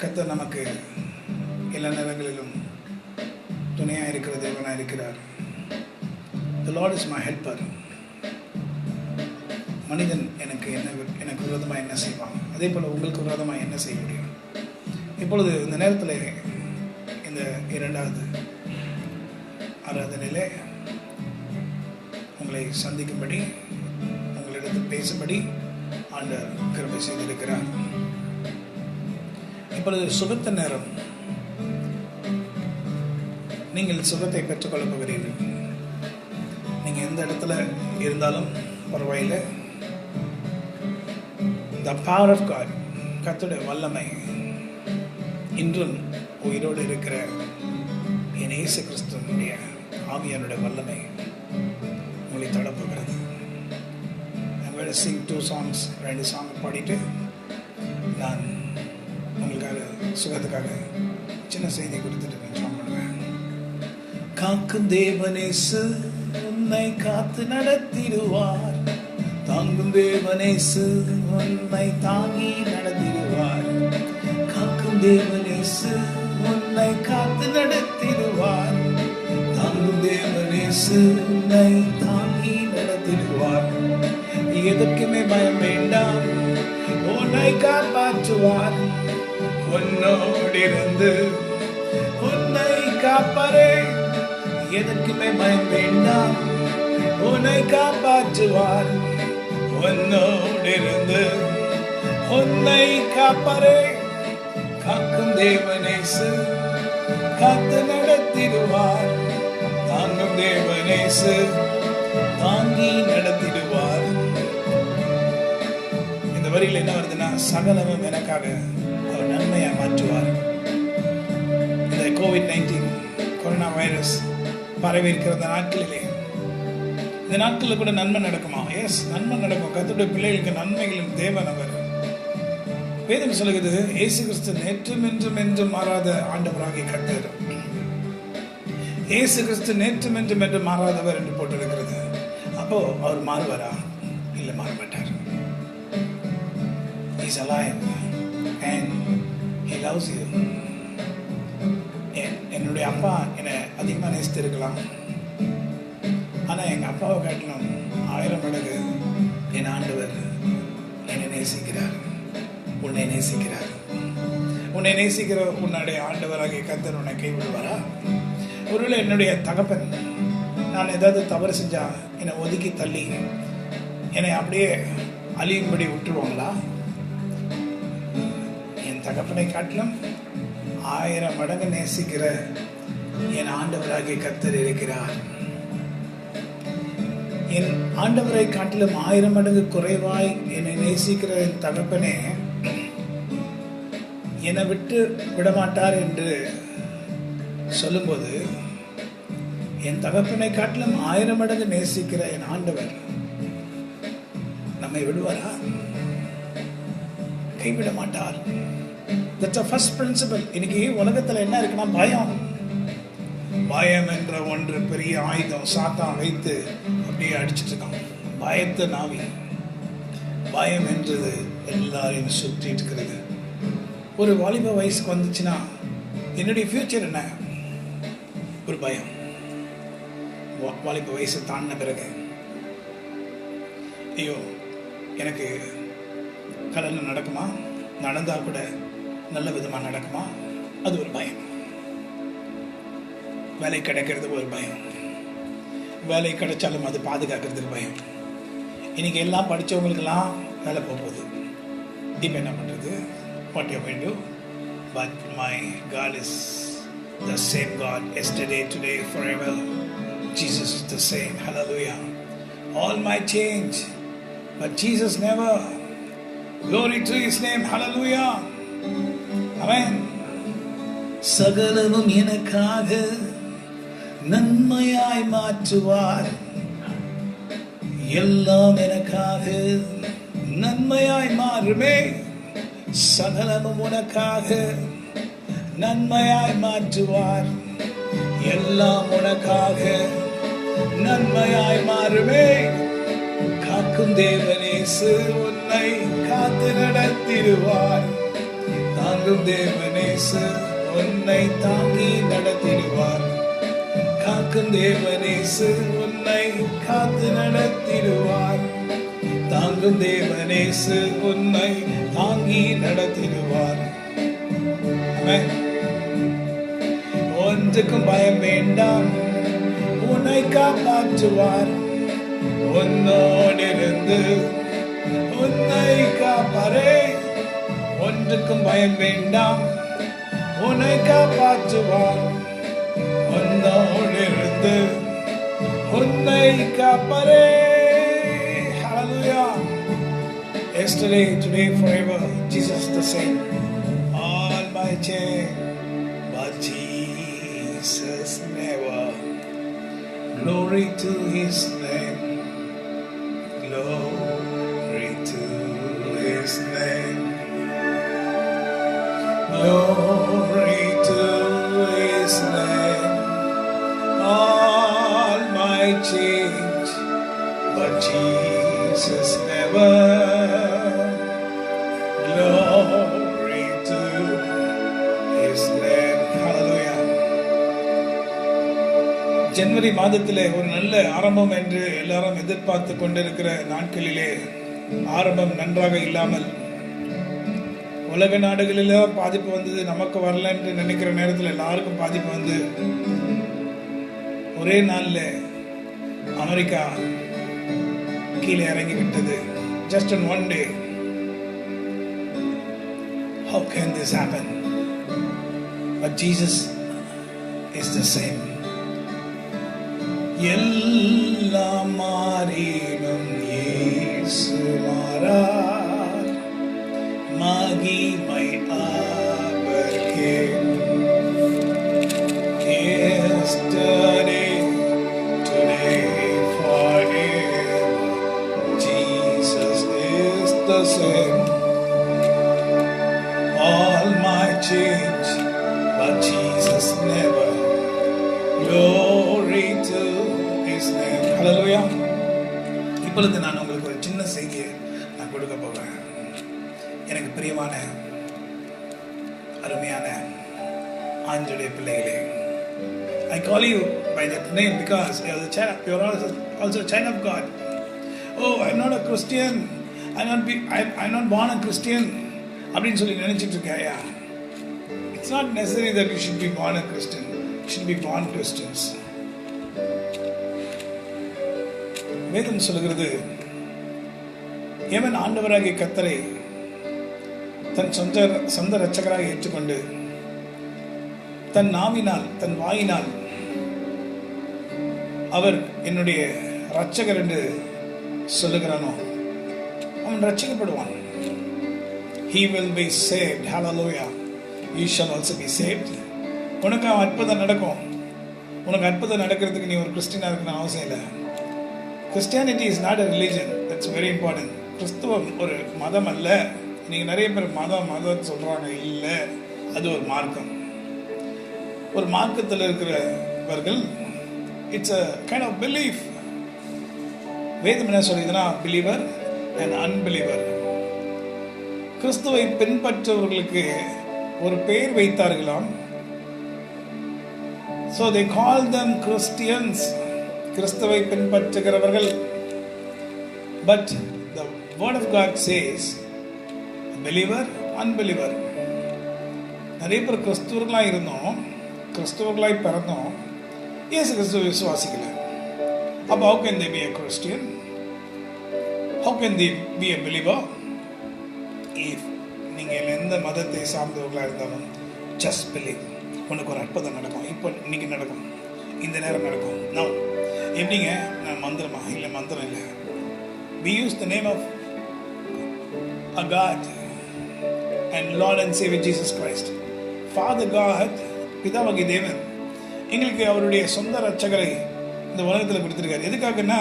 கர்த்தர் நமக்கு எல்லா நேரங்களிலும் துணையாக இருக்கிற தேவனாக இருக்கிறார். The Lord is my helper. மனிதன் எனக்கு விரோதமாக என்ன செய்வான், அதே போல் உங்களுக்கு விரோதமாக என்ன செய்ய முடியும்? இப்பொழுது இந்த நேரத்தில் இந்த இரண்டாவது ஆராதனையிலே உங்களை சந்திக்கும்படி, உங்களிடத்தில் பேசும்படி ஆண்டவர் கிருபை செய்திருக்கிறார். இப்பொழுது சுகத்த நேரம். நீங்கள் சுகத்தை பெற்றுக்கொள்ளப் போகிறீர்கள். நீங்கள் எந்த இடத்துல இருந்தாலும் பரவாயில்லை. The power of God, கர்த்தருடைய வல்லமை இன்றும் உயிரோடு இருக்கிற என் இயேசு கிறிஸ்துவினுடைய ஆவியானுடைய வல்லமை உங்களை தொடப்போகிறது. I'm going to sing 2 songs. 2 songs பாடிட்டு நான் உங்களுக்காக சுகத்துக்காக சின்ன செய்தி கொடுத்துட்டு ஜெபம் பண்ணுவேன். காக்கும் தேவனேசு உன்னை காத்து நடத்திடுவார். தாங்கும் தேவனேசு உன்னை தாங்கி நடத்திடுவார். காக்கும் தேவனேசு உன்னை காத்து நடத்திடுவார். தாங்கும் தேவனேசு உன்னை தாங்கி நடத்திடுவார். எதற்குமே பயம் வேண்டாம், உன்னை காப்பாற்றுவார். உன்னோடிருந்து உன்னை காப்பாரே. எதற்குமே பயம் வேண்டாம், உன்னை காப்பாற்றுவார். உன்னோடிருந்து உன்னை காப்பாரே. காக்கும் தேவனேசு காத்து நடத்திடுவார். தாங்கும் தேவனேசு தாங்கி நடத்திடுவார். இந்த வரியில் என்ன வருதுன்னா, சகலமும் எனக்காக அவர் நன்மையை மாற்றுவார். இந்த COVID-19 கொரோனா வைரஸ் பரவி இருக்கிற நாட்களிலே, இந்த நாட்களில் கூட நன்மை நடக்குமா? எஸ், நன்மை நடக்கும். கர்த்தருடைய பிள்ளைகளுக்கு நன்மைகளின் தேவன் அவர். வேதம் சொல்லுகிறது, இயேசு கிறிஸ்து நேற்றும் என்றும் என்றும் மாறாத ஆண்டவராகிய கர்த்தர். இயேசு கிறிஸ்து நேற்றும் என்றும் என்று மாறாதவர் என்று போட்டிருக்கிறது. அப்போ அவர் மாறுவாரா? இல்லை, மாற மாட்டார். He is alive and he loves you. என்னுடைய அப்பா என்னை அதிகமாக நேசித்திருக்கலாம், ஆனால் எங்கள் அப்பாவை காட்டிலும் 1000 மடங்கு என் ஆண்டவர் என்னை நேசிக்கிறார். உன்னை நேசிக்கிறார். உன்னை நேசிக்கிற உன்னுடைய ஆண்டவராகிய கர்த்தர் உன்னை கைவிடுவாரா? ஒருவேளை என்னுடைய தகப்பன் நான் ஏதாவது தவறு செஞ்சா என்னை ஒதுக்கி தள்ளி என்னை அப்படியே அழியும்படி விட்டுருவாங்களா? என் தகப்பனை காட்டிலும் 1000 மடங்கு நேசிக்கிற என் ஆண்டவராகிய கர்த்தர் இருக்கிறார். என் ஆண்டவரை காட்டிலும் 1000 மடங்கு குறைவாய் என்னை நேசிக்கிற என் தகப்பனே என்னை விட்டு விடமாட்டார் என்று சொல்லும்போது, என் தகப்பனை காட்டிலும் 1000 மடங்கு நேசிக்கிற என் ஆண்டவர் நம்மை விடுவாரா? கைவிட மாட்டார். That's a first principle. இன்னைக்கு உலகத்துல என்ன இருக்குன்னா, பயம். பயம் என்ற ஒன்று பெரிய ஆயுதம் சாத்தான் வைத்து அப்படியே அடிச்சுட்டு இருக்கான். பயத்தை நாவி. பயம் என்றது எல்லாரையும் சுற்றி இருக்கிறது. ஒரு வாலிப வயசுக்கு வந்துச்சுன்னா என்னுடைய ஃபியூச்சர் என்ன? ஒரு பயம். வாலிப வயசு தாண்டின பிறகு, ஐயோ எனக்கு கல்யாணம் நடக்குமா, நடந்தால் கூட நல்ல விதமாக நடக்குமா, அது ஒரு பயம். வேலை கிடைக்கிறது ஒரு பயம். வேலை கிடைச்சாலும் அது பாதுகாக்கிறதுக்கு பயம். இன்னைக்கு எல்லாம் படித்தவங்களுக்கெல்லாம் வேலை போகுது. இப்போ என்ன பண்ணுறது? What you will do? But my God is the same God yesterday, today, forever. Jesus is the same. Hallelujah. All might change, but Jesus never. Glory to his name. Hallelujah. Amen. சகலமும் எனக்காக நன்மையாய் மாற்றுவார். எல்லாம் எனக்காக நன்மையாய் மாறுமே. சகலமும் உனக்காக நன்மையாய் மாற்றுவார். எல்லாம் உனக்காக நன்மையாய் மாறுமே. காக்கும் தேவனேசு உன்னை காத்து நடத்திடுவார். தாங்கும் தாங்கும் தேவனேசு உன்னை தாங்கி நடத்திடுவார். காக்கும் தேவனேசு உன்னை காத்து நடத்திடுவார். தாங்கும் தேவனேசு உன்னை தாங்கி நடத்திடுவார். ஒன்றுக்கும் பயம் வேண்டாம், உன்னை காப்பாற்றுவார். உன்னோடிருந்து உன்னை காப்பாரே. ஒன்றுக்கும் பயம் வேண்டாம், உன்னை காப்பாற்றுவார். உன்னோடிருந்து உன்னை காப்பாரே. Hallelujah. Yesterday, today, forever, Jesus the same. All my change, but Jesus never. Glory to His name. Glory to His name. Glory to His name. All my change, but Jesus never. Glory to His name. Hallelujah. ஜனவரி மாதத்திலே ஒரு நல்ல ஆரம்பம் என்று எல்லாரும் எதிர்பார்த்து கொண்டிருக்கிற நாட்களிலே ஆரம்பம் நன்றாக இல்லாமல் உலக நாடுகளில பாதிப்பு வந்தது. நமக்கு வரல என்று நினைக்கிற நேரத்தில் எல்லாருக்கும் பாதிப்பு வந்து ஒரே நாள்ல அமெரிக்கா கீழே இறங்கி விட்டது. Just in one day. How can this happen? But Jesus is the same. எல்லாம் மாறினும் இயேசு மாறார். மகிமை அவர்க்கே. Yesterday, today, forever, Jesus is the same. All my change, but Jesus never. Glory to His name. Hallelujah. இப்பொழுது நான் உங்களுக்கு ஒரு சின்ன செய்தியை நான் கொடுக்க போகிறேன். எனக்கு பிரியமான அருமையான ஆண்டவருடைய பிள்ளைகளே, I call you by that name because you are also a child of God. Oh, I'm not a Christian. I'm not born a Christian. அப்படின்னு சொல்லி நினைச்சிட்டு இருக்கையா? It's not necessary that you should be born a Christian. You should be born Christians. வேதம் சொல்கிறது, எவன் ஆண்டவராகிய கர்த்தரை தன் சொந்த இரட்சகராக ஏற்றுக்கொண்டு தன் நாவினால் தன் வாயினால் அவர் என்னுடைய இரட்சகர் என்று சொல்லுகிறானோ அவன் ரட்சிக்கப்படுவான். He will be saved. Hallelujah. You shall also be saved. உனக்கு அற்புதம் நடக்கும். உனக்கு அற்புதம் நடக்கிறதுக்கு நீ ஒரு கிறிஸ்டியனா இருக்கணும் அவசியம் இல்லை. Christianity is not a religion. That's very important. கிறிஸ்துவம் ஒரு மதம் அல்ல. நீங்க நிறைய பேர் மதம் சொல்றாங்க. இல்லை, அது ஒரு மார்க்கம். ஒரு மார்க்கத்தில் இருக்கிறவர்கள் it's a kind of belief. வேதம் என்ன சொல்லுதுன்னா பிலீவர் அண்ட் அன்பிலீவர். கிறிஸ்துவை பின்பற்றவர்களுக்கு ஒரு பெயர் வைத்தார்களாம். So they call them Christians. கிறிஸ்துவை பின்பற்றுகிறவர்கள். But the word of God says believer, unbeliever. நிறைய பேர் கிறிஸ்துவர்களாக இருந்தோம், கிறிஸ்துவர்களாய் பிறந்தோம், இயேசு கிறிஸ்துவ விசுவாசிக்கல. அப்போ how can they be a Christian? How can they be a believer? If நீங்கள் எந்த மதத்தை சார்ந்தவர்களாக இருந்தாலும் just believe. உனக்கு ஒரு அற்புதம் நடக்கும். இப்போ இன்னைக்கு நடக்கும், இந்த நேரம் நடக்கும். நான் எப்படிங்க? நான் மந்திரமா? இல்லை, மந்திரம் இல்லை. We use the name of a God and Lord and Savior Jesus Christ. Father God, பிதாவாகிய தேவன் எங்களுக்கு அவருடைய சொந்த இரட்சகரை இந்த உலகத்தில் கொடுத்திருக்காரு. எதுக்காகன்னா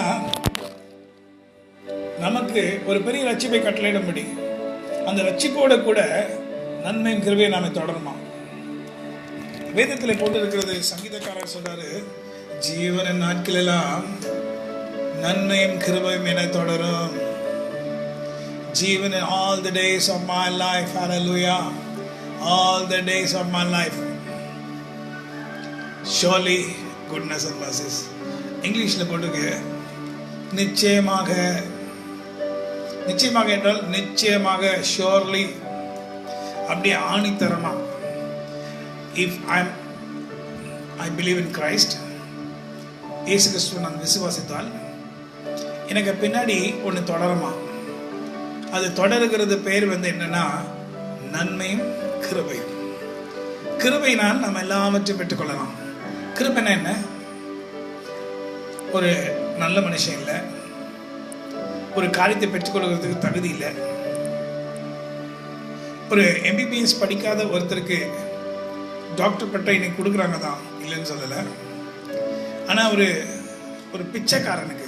நமக்கு ஒரு பெரிய ரட்சிப்பை கட்டளையிடும்படி. அந்த ரட்சிப்போட கூட நன்மையும் கிருபையும் நாம தொடருமா. வேதத்தில் போட்டு இருக்கிறது. சங்கீதக்காரர் சொல்றாரு, ஜீவனின் நாட்களெல்லாம் நன்மையும் கிருபையும் என தொடரும். Even in all the days of my life, hallelujah, all the days of my life. Surely goodness and mercies. இங்கிலீஷில் போட்டிருக்கு நிச்சயமாக. நிச்சயமாக என்றால் நிச்சயமாக, ஷோர்லி, அப்படியே ஆணித்தரமா. If I believe in Christ, இயேசு கிறிஸ்துவை நான் விசுவாசித்தால் எனக்கு பின்னாடி ஒன்று தொடருமா. அது தொடருகிறது பேர் என்னன்னா நன்மையும் கிருபையும். கிருபையினால் நம்ம எல்லாவற்றையும் பெற்றுக்கொள்ளலாம். கிருபைனா என்ன? ஒரு நல்ல மனுஷன் இல்லை, ஒரு காரியத்தை பெற்றுக்கொள்கிறதுக்கு தகுதி இல்லை. ஒரு எம்பிபிஎஸ் படிக்காத ஒருத்தருக்கு டாக்டர் பட்டம் இன்னைக்கு கொடுக்குறாங்க தான், இல்லைன்னு சொல்லலை. ஆனால் ஒரு பிச்சைக்காரனுக்கு,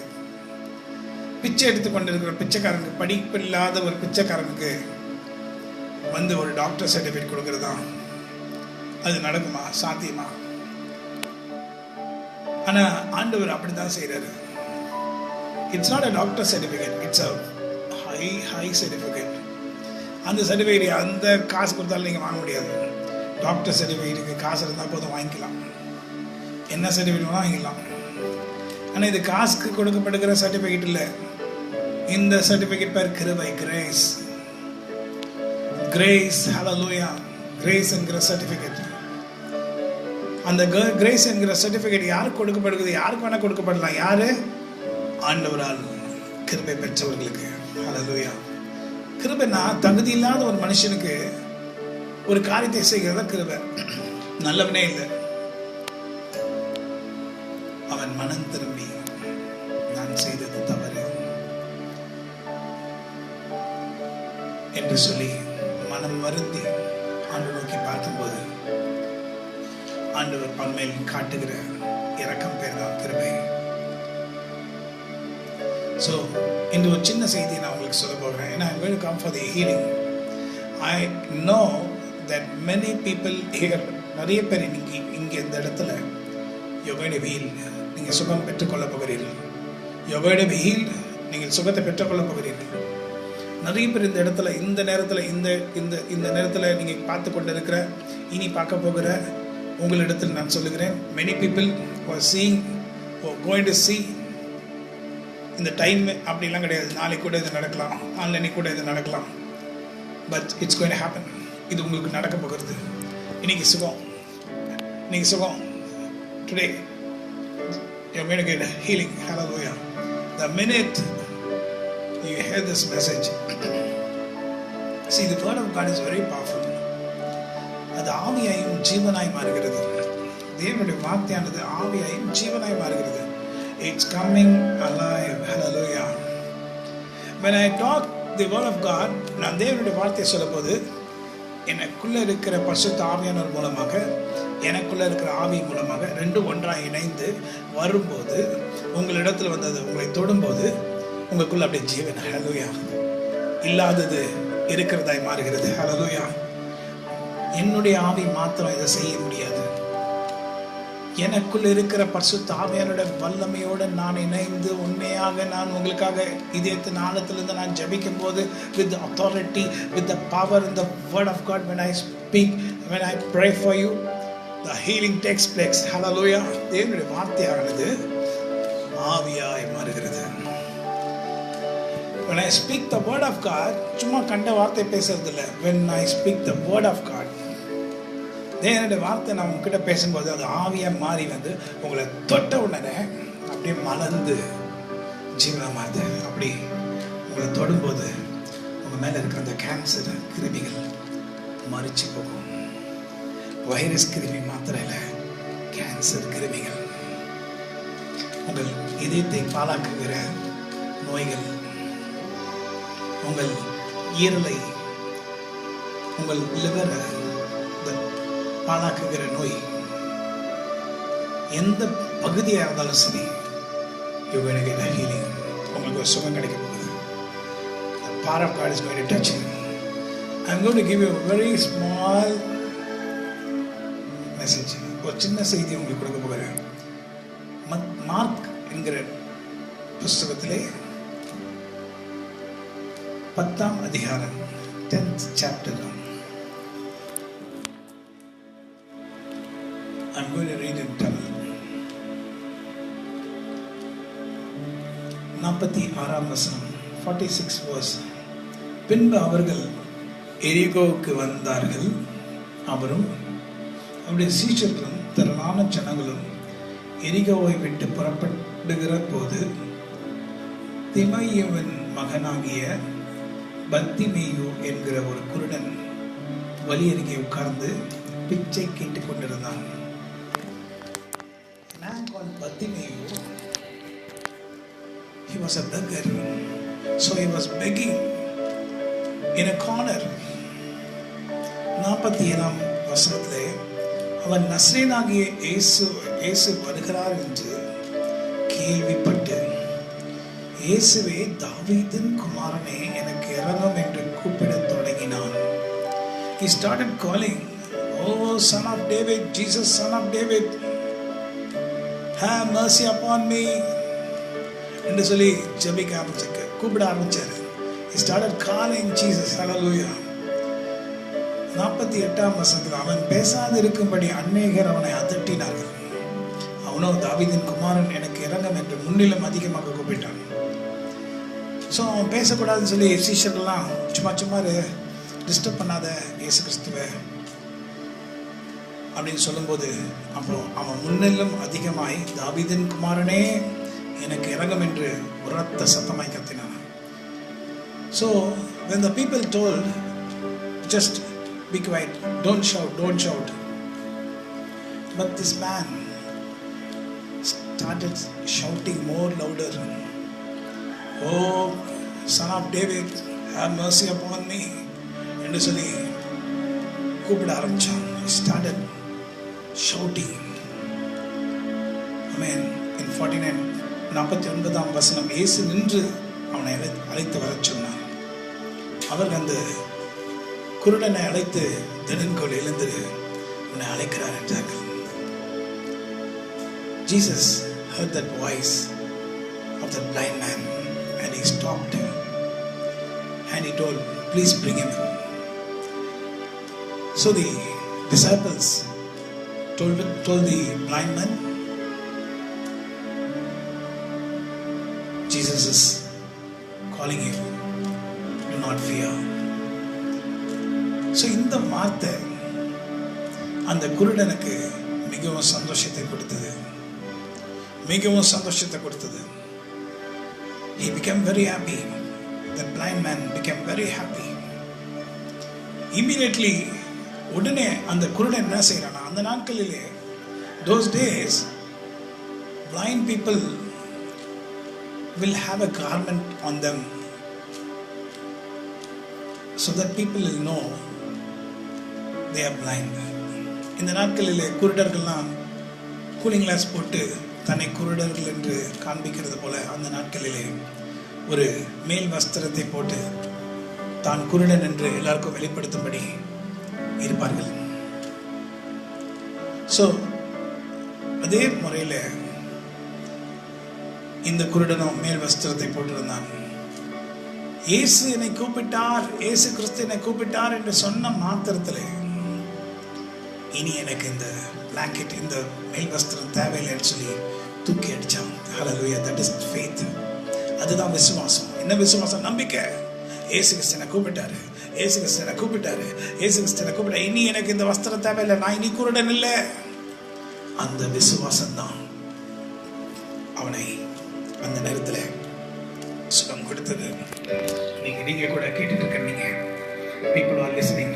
பிச்சை எடுத்துக்கொண்டு இருக்கிற பிச்சைக்காரனுக்கு, படிப்பு இல்லாத ஒரு பிச்சைக்காரனுக்கு ஒரு டாக்டர் சர்டிஃபிகேட் கொடுக்கறதா? அது நடக்குமா? சாத்தியமா? ஆனா ஆண்டவர் அப்படிதான் செய்யறாரு. It's not a doctor certificate, it's a high certificate. அந்த சர்டிஃபிகேட் அந்த காசு கொடுத்தாலும் நீங்க வாங்க முடியாது. டாக்டர் சர்டிஃபிகேட்டுக்கு காசு இருந்தால் போதும், வாங்கிக்கலாம். என்ன சர்டிஃபிகேட் வேணாலும் வாங்கிக்கலாம். ஆனால் இது காசுக்கு கொடுக்கப்படுகிற சர்டிஃபிகேட் இல்லை. இந்த சர்டிஃபிகேட் பேர் கிருபை, கிரேஸ். கிரேஸ், ஹல்லேலூயா. கிரேஸ் என்கிற சர்டிஃபிகேட். அந்த கிரேஸ் என்கிற சர்டிஃபிகேட் யாருக்கு கொடுக்கப்படுகிறது? யாருக்கு வேணா கொடுக்கப்படலாம். யாரு? ஆண்டவரால் கிருபை பெற்றவர்களுக்கு. ஹல்லேலூயா. கிருபைனா தகுதி இல்லாத ஒரு மனுஷனுக்கு ஒரு காரியத்தை செய்கிறதா கிருபை. நல்லவனே இல்லை, அவன் மனம் திரும்பி நான் செய்தது தவறு என்று சொல்லி மனம் வருந்தி ஆண்டு நோக்கி பார்க்கும்போது ஆண்டவர் பன்மையில் காட்டுகிற இரக்கம் பேர் தான் கிருபை. ஸோ இந்த ஒரு சின்ன செய்தியை நான் உங்களுக்கு சொல்ல போகிறேன். ஏன்னா I'm going to come for the healing. I know that many people here, நிறைய பேர் இங்கே இந்த இடத்துல you're going to be healed. நீங்கள் சுகம் பெற்றுக்கொள்ள போகிறீர்கள். You're going to be healed. நீங்கள் சுகத்தை பெற்றுக்கொள்ள போகிறீர்கள். நிறைய பேர் இந்த இடத்துல இந்த நேரத்தில் இந்த நேரத்தில் நீங்கள் பார்த்து கொண்டு இருக்கிற, இனி பார்க்க போகிற உங்களிடத்தில் நான் சொல்லுகிறேன், many people who are seeing, who are going to see, இந்த டைம் அப்படிலாம் கிடையாது. நாளைக்கு கூட இது நடக்கலாம், ஆன்லைனில் கூட இது நடக்கலாம். But it's going to happen. இது உங்களுக்கு நடக்க போகிறது. இன்னைக்கு சுகம், இன்னைக்கு சுகம். Today you're going to get a healing. Hallelujah. The minute you hear this message, see, the word of God is very powerful. அது ஆவியாயும் ஜீவனாய் மாறுகிறது. தேவனுடைய வார்த்தையானது ஆவியாயும் ஜீவனாய் மாறுகிறது. It's coming alive. Hallelujah. When I talk the word of God, நான் தேவனுடைய வார்த்தையை சொல்லும்போது எனக்குள்ள இருக்கிற பரிசுத்த ஆவியானவர் மூலமாக, எனக்குள்ள இருக்கிற ஆவி மூலமாக ரெண்டும் ஒன்றாக இணைந்து வரும்போது, உங்களிடத்தில் வந்தது உங்களை தொடும்போது உங்களுக்குள்ள அப்படியே ஜீவன், ஹல்லேலூயா, இல்லாதது இருக்கிறதாய் மாறுகிறது. ஹல்லேலூயா. என்னுடைய ஆவி மாத்திரம் இதை செய்ய முடியாது. எனக்குள்ள இருக்கிற பரிசுத்த ஆவியானோட வல்லமையோடு நான் இணைந்து உண்மையாக நான் உங்களுக்காக இதயத்தின் ஆழத்திலிருந்து நான் ஜெபிக்கும் போது, with the authority, with the power in the word of God, when I speak, when I pray for you, the healing takes place. Hallelujah. தேவனுடைய வார்த்தையானது ஆவியாய் மாறுகிறது. When I speak the word of God, சும்மா கண்ட வார்த்தை பேசுறது இல்லை. When I speak the word of God, தேவனுடைய வார்த்தை நான் உங்ககிட்ட பேசும்போது அது ஆவியாக மாறி உங்களை தொட்ட உடனே அப்படியே மலர்ந்து ஜீவனமாகுது. அப்படி உங்களை தொடும்போது உங்கள் மேலே இருக்கிற அந்த கேன்சர் கிருமிகள் மறிச்சு போகும். வைரஸ் கிருமி மாத்திரம் இல்லை, கேன்சர் கிருமிகள், உங்கள் இதயத்தை பாழாக்குகிற நோய்கள், உங்கள் ஈரலை, உங்கள் லிவரை பாழாக்குகிற நோய், எந்த பகுதியாக இருந்தாலும் சரி, you're going to get a healing. உங்களுக்கு ஒரு சுகம் கிடைக்க போகுது. The power of God is going to touch you. I'm going to give you a very small message. ஒரு சின்ன செய்தி உங்களுக்கு கொடுக்க போகிறேன். மார்க் என்கிற புஸ்தகத்திலே 10ஆம் அதிகாரம் 10th chapter 46 வசனம், 46 verse. பின்பு அவர்கள் எரிகோவுக்கு வந்தார்கள். அவரும் அவருடைய சீஷர்களும் திரளான ஜனங்களும் எரிகோவை விட்டு புறப்படுகிற போது திமேயுவின் மகனாகிய பர்த்திமேயு என்கிற ஒரு குருடன் வழி அருகே உட்கார்ந்து பிச்சை கேட்டுக் கொண்டிருந்தான். Man called Bartimaeus, he was a beggar, so he was begging in a corner. 47 வசனத்திலே அவன் நசரேயனாகிய இயேசு வருகிறார் என்று கேள்விப்பட்டு, இயேசுவே தாவீதின் குமாரனே எனக்கு இரங்கும் என்று கூப்பிடத் தொடங்கினான். He started calling, "Oh son of David, Jesus son of David, have mercy upon me" என்று சொல்லி ஜெபிக்க ஆரம்பிச்சாரு, கூப்பிட ஆரம்பிச்சாரு. He started calling Jesus. Hallelujah. 48 வசனத்தில் அவன் பேசாதிருக்கும்படி அநேகர் அவனை அதட்டினார்கள். அவனோ தாவீதின் குமாரன் எனக்கு இரங்கும் என்று முன்னிலும் அதிகமாக கூப்பிட்டான். ஸோ அவன் பேசக்கூடாதுன்னு சொல்லி சீஷர்கள்லாம் சும்மா டிஸ்டர்ப் பண்ணாத இயேசு கிறிஸ்துவை அப்படின்னு சொல்லும்போது, அப்புறம் அவன் முன்னிலும் அதிகமாய் தாவீதின் குமாரனே எனக்கு இரங்கும் என்று உரத்த சத்தமாய் கத்தினான். So when the people told, just be quiet, don't shout, but this man started shouting more louder, "Oh son of David, have mercy upon me" என்று சொல்லி கூப்பிட ஆரம்பிச்சான். He started shouting. Amen. In 49 வசனம், இயேசு நின்று அவனை அழைத்து வரச் சொன்னார். அவர் அந்த குருடனை அழைத்து, திடன்கொள் எழுந்து உன்னை அழைக்கிறார் என்றார்கள். Jesus heard that voice of the blind man and he stopped and he told, "Please bring him in." So the disciples told the blind man, "Jesus is calling you, do not fear." So இந்த வார்த்தை அந்த குருடனுக்கு மிகவும் சந்தோஷத்தை கொடுத்தது. He became very happy. The blind man became very happy. Immediately, உடனே அந்த குருடன் என்ன செய்யறானா, அந்த நாட்களிலே, those days, blind people will have a garment on them so that people will know they are blind. இந்த நாட்களிலே குருடர்கள்லாம் கூலிங் கிளாஸ் போட்டு தன்னை குருடர்கள் என்று காண்பிக்கிறது போல அந்த நாட்களிலே ஒரு மேல் வஸ்திரத்தை போட்டு தான் குருடன் என்று எல்லாருக்கும் வெளிப்படுத்தும்படி இருப்பார்கள். ஸோ அதே முறையில் இந்த குருடனும் மேல் வஸ்திரத்தை போட்டிருந்தான். இயேசு என்னை கூப்பிட்டார், இயேசு கிறிஸ்து என்னை கூப்பிட்டார் என்று சொன்ன மாத்திரத்தில் இனி எனக்கு இந்த பிளாங்கெட், இந்த மேல் வஸ்திரம் தேவையில்லைன்னு சொல்லி தூக்கி அடிச்சான். Hallelujah. That is faith. அதுதான் விசுவாசம். என்ன விசுவாசம்? நம்பிக்கை. இயேசு கிறிஸ்து என்னை கூப்பிட்டாரு, இயேசு கிறிஸ்து என்னை கூப்பிட்டாரு, இயேசு கிறிஸ்து என்னை கூப்பிட்டாரு, இனி எனக்கு இந்த வஸ்திரம் தேவையில்லை, நான் இனி குருடன் இல்லை. அந்த விசுவாசம் தான் அவனை அந்த நேரத்தில் சுகம் கொடுத்தது. நீங்க கூட கேட்டுட்டு இருக்கீங்க. People are listening.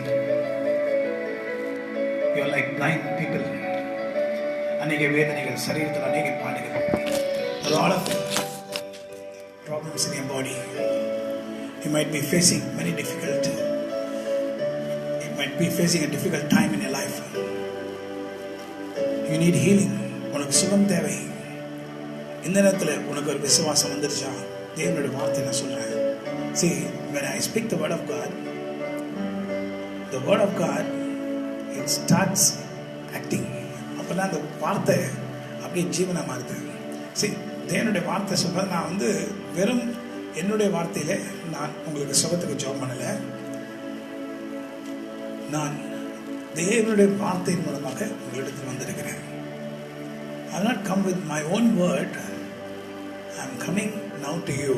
You are like blind people. அநேக வேதனைகள், சரீரத்தில் அநேக பாடுகள், a lot of problems in your body. You might be facing many difficult. You might be facing a difficult time in your life. You need healing. உனக்கு சுகம் தேவை. இந்த நேரத்தில் உனக்கு ஒரு விசுவாசம் வந்துருச்சா? தேவனுடைய வார்த்தை நான் சொல்றேன். See, when I speak the word of God, it starts acting. அப்பதான் அந்த வார்த்தை அப்படியே ஜீவனா மாறுது. See, தேவனுடைய வார்த்தை சொல்றது, நான் வெறும் என்னுடைய வார்த்தையில நான் உங்களுக்கு சுகத்துக்கு ஜெபம் பண்ணல. நான் தேவனுடைய வார்த்தையின் மூலமாக உங்களிடத்தில் வந்திருக்கிறேன். I will not come with my own word I'm coming now to you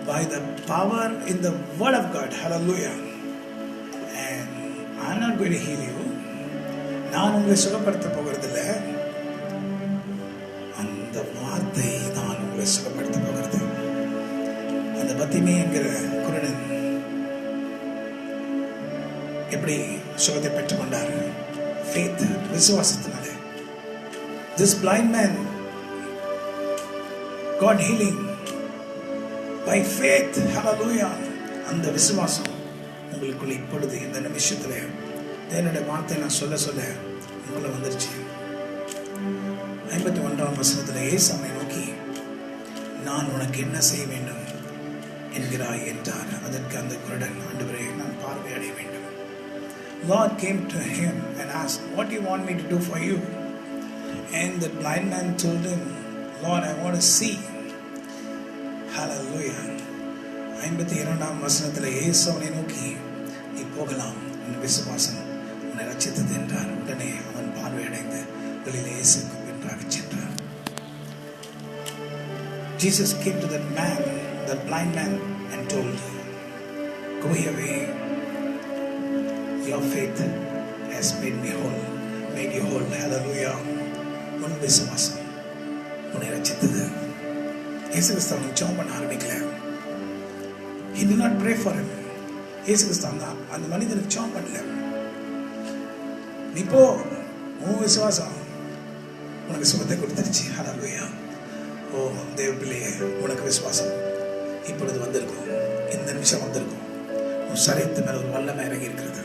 by the power in the word of God. Hallelujah. And I'm not going to heal you. நான் உங்களை சுகப்படுத்த போகிறதில்லை. அந்த வார்த்தை நான் உங்களை சுகப்படுத்த போகிறது. அந்த பத்திமே என்கிற குருடன் எப்படி சுகத்தை பெற்றுக்கொண்டார்? Faith, விசுவாசத்தினால. This blind man got healing by faith. Hallelujah. அந்த விசுவாசம் உங்களுக்குள்ள இப்பொழுது இந்த நிமிஷத்துல தேவனுடைய வார்த்தை நான் சொல்ல சொல்ல உங்களை வந்துருச்சு. 51ஆம் வசனத்துல இயேசு அவனை நோக்கி, நான் உனக்கு என்ன செய்ய வேண்டும் என்கிறாய் என்றார். அதற்கு அந்த குருடன், ஆண்டவரே, நான் பார்வை அடைய வேண்டும். God came to him and asked, what do you want me to do for you? And the blind man told him, Lord, I want to see. Hallelujah. 52ஆம் வசனத்தில் இயேசு அவனை நோக்கி, நீ போகலாம், உன் விசுவாசம் உன்னை ரட்சித்தது என்றார். உடனே அவன் பார்வையடைந்து வெளியில் இயேசுக்கு பின்பாக சென்றார். Jesus came to that man, that blind man, and told, go away. Your faith has made me whole, made you whole. Hallelujah. உன் விசுவாசம் உன்னை ரட்சித்தது. இயேசு கிறிஸ்து அவனுக்கு ஜெபம் பண்ண ஆரம்பிக்கல. He did not pray for him. இயேசு கிறிஸ்து அந்த மனிதனுக்கு ஜெபம் பண்ணல. நீ போ, உன் விசுவாசம் உனக்கு சுகத்தை கொடுத்துருச்சு. ஹல்லேலூயா. ஓ தேவ பிள்ளையே, உனக்கு விசுவாசம் இப்பொழுது வந்திருக்கும், இந்த நிமிஷம் வந்திருக்கும். உன் சரீரத்து மேல ஒரு வல்லமை இறங்கி இருக்கிறது.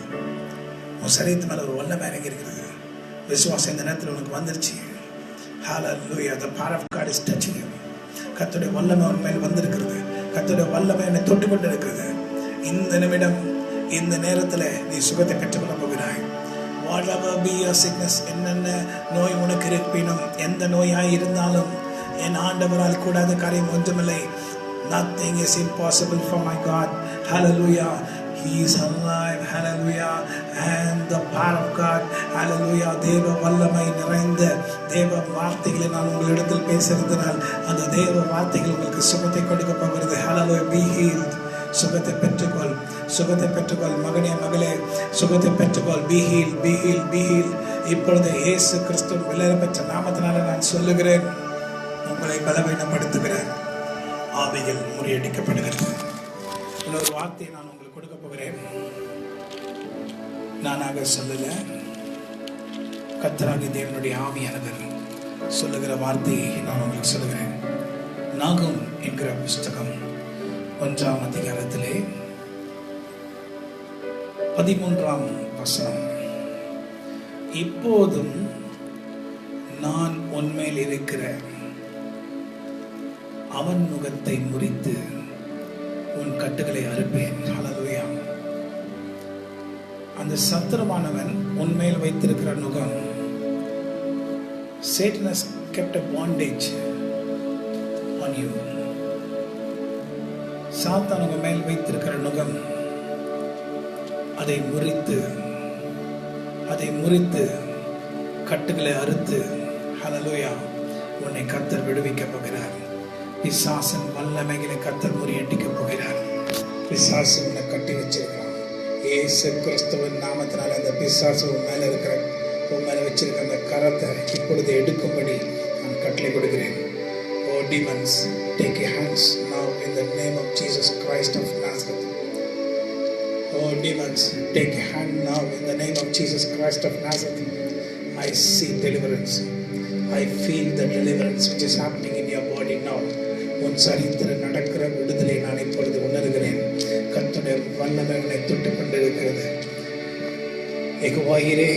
உன் சரீரத்து மேல ஒரு வல்லமை இறங்கி இருக்கிறது. விசுவாசம் இந்த நேரத்தில் உனக்கு வந்துருச்சு. Hallelujah. The power of God is touching you. கர்த்தருடைய வல்லமை உன் மேல் வந்திருக்கிறது. கர்த்தருடைய வல்லமை என்னை தொட்டு கொண்டு இருக்கிறது. இந்த நிமிடம், இந்த நேரத்தில் நீ சுகத்தை பெற்றுக்கொள்ள போகிறாய். Whatever be your sickness, என்னென்ன நோய் உனக்கு இருப்பினும், எந்த நோயாய் இருந்தாலும் என் ஆண்டவரால் கூடாத காரியம் ஒன்றுமில்லை. Nothing is impossible for my God. Hallelujah. He is alive. Hallelujah. And the power of God. Hallelujah. தேவ வல்லமை நிறைந்த தேவ வார்த்தைகளை நான் உங்களிடத்தில் பேசுகிறதுனால் அந்த தேவ வார்த்தைகள் உங்களுக்கு சுகத்தை கொடுக்க போகிறது. Hallelujah. Be healed. சுகத்தை பெற்றுக்கொள், சுகத்தை பெற்றுக்கொள். மகனே, மகளே, சுகத்தை பெற்றுக்கொள். Be healed, be healed, be healed. இப்பொழுது இயேசு கிறிஸ்து விலையேற பெற்ற நாமத்தினால நான் சொல்லுகிறேன், உங்களை பலவீனப்படுத்துகிறேன். ஆவிகள் முறியடிக்கப்படுகிறது. இன்னொரு வார்த்தையை நான் உங்களுக்கு கொடுக்க போகிறேன். நானாக சொல்லல, கர்த்தராகிய தேவனுடைய ஆவியானவர் சொல்லுகிற வார்த்தையை நான் உங்களுக்கு சொல்லுகிறேன். நாகும் என்கிற புஸ்தகம் 1ஆம் அதிகாரத்திலே 13ஆம் வசனம், இப்போதும் நான் உன்மேல் இருக்கிற அவன் நுகத்தை முறித்து உன் கட்டுகளை அறுப்பேன். ஹல்லேலூயா. அந்த சத்துருவானவன் உன்மேல் வைத்திருக்கிற நுகம், Satan has kept a bondage on you. சாத்தான் உங்க மேல் வைத்திருக்கிற நுகம், அதை முறித்து கட்டுகளை அறுத்து, ஹல்லேலூயா, உன்னை கர்த்தர் விடுவிக்க போகிறார். பிசாசின் வல்லமைகளை கர்த்தர் முறியடிக்க போகிறார். பிசாசு உன்னை கட்டி வச்சிருக்கிறான். இயேசு கிறிஸ்துவின் நாமத்தினால அந்த பிசாசு உன் மேல வச்சிருக்க அந்த கரத்தை இப்பொழுது எடுக்கும்படி நான் கட்டளை கொடுக்கிறேன். Oh demons, take your hands now in the name of Jesus Christ of Nazareth. Oh demons, take your hand now in the name of Jesus Christ of Nazareth. I see deliverance. I feel the deliverance which is happening in your body now. உன் சரீரத்தில் நடக்கிற விடுதலை நான் இப்பொழுது உணர்கிறேன். கர்த்தருடைய வல்லமை உன்னை தொட்டு கொண்டிருக்கிறது. யெகோவாயிரே,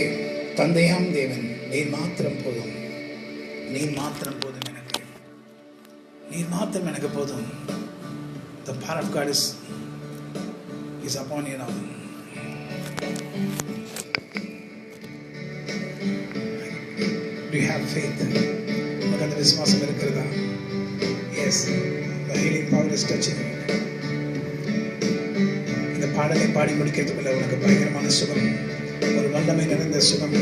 தந்தையாம் தேவன், நீர் மாத்திரம் போதும், நீர் மாத்திரம் போதும் எனக்கு, நீர் மாத்திரம் எனக்கு போதும். The power of God is upon you now. Do you have faith? உனக்கு அந்த விசுவாசம் இருக்கிறதா? Yes, the healing power is touching you. இந்த பாடலை பாடி முடிக்கிறதுக்குள்ள உனக்கு பயங்கரமான சுகம், ஒரு வல்லமை நிறைந்த சுகம்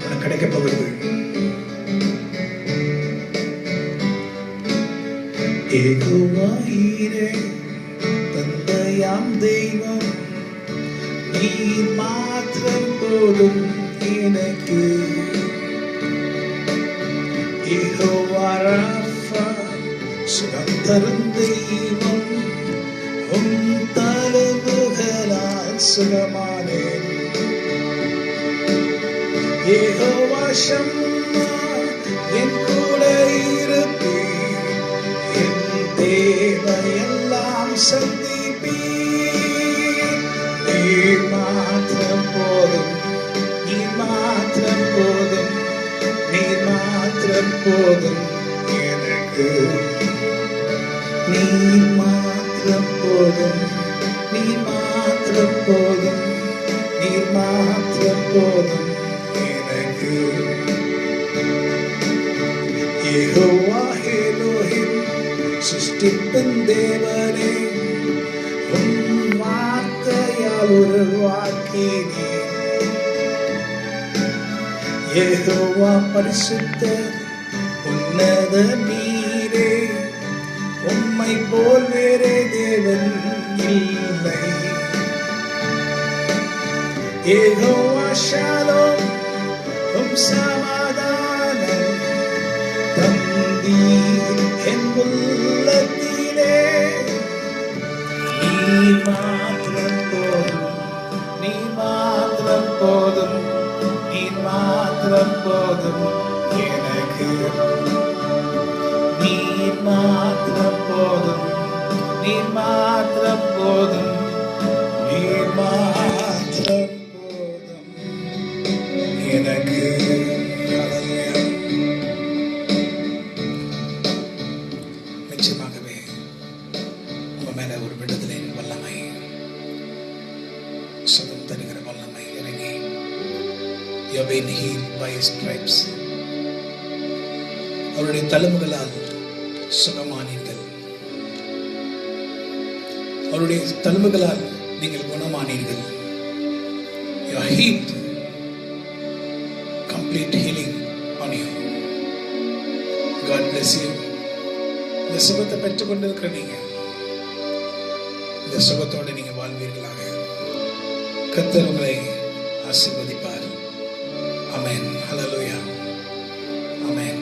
உனக்கு கிடைக்க போகிறது. யெகோவா ஈரே, தந்தையாம் தெய்வம், நீர் மாத்திரம் போதும் எனக்கு. யெகோவா ராஃபா, சுகம் தரும் தெய்வம், உம் தழும்புகளால் சுகமானேன். யெகோவா ஷம்மா, என் கூட இருப்பீர், என் தேவையெல்லாம் சந்திப்பீர். நீர் மாத்திரம் போதும், நீர் மாத்திரம் போதும், நீர் மாத்திரம் போதும் எனக்கு. நீர் மாத்திரம் போதும், நீர் மாத்திரம் போதும், நீர் மாத்திரம் போதும் எனக்கு. யெகோவா எலோஹிம், சிருஷ்டிப்பின் தேவனே, உம் வார்த்தையால் உருவாக்கினீர். யெகோவா பரிசுத்தர், உன்னத நீரே, உம்மை போல் வேறே தேவன் இல்லை. யெகோவா ஷாலோம், உம் சமாதானம் தந்தீர் என் உள்ளத்திலே. நீர் மாத்திரம் போதும், நீர் மாத்திரம் போதும், நீர் மாத்திரம் போதும் எனக்கு. நீர் மாத்திரம் போதும், நீர் மாத்திரம் போதும், நீர் மாத்திரம் போதும் எனக்கு. நிச்சயமாகவே உங்க மேல ஒரு விடுதலை வல்லமை, சுகம் தருகிற வல்லமை இறங்கி. You have been healed by his stripes. அவருடைய தழும்புகளால் சுகமானீர்கள். அவருடைய தழும்புகளால் நீங்கள் குணமானீர்கள். You are healed. Complete healing on you. God bless you. இந்த சுகத்தை பெற்றுக்கொண்டு இருக்கிற நீங்க இந்த சுகத்தோடு நீங்க வாழ்வீர்களாக. கர்த்தர் உங்களை ஆசீர்வதிப்பார். ஆமென். ஹல்லேலூயா. ஆமென்.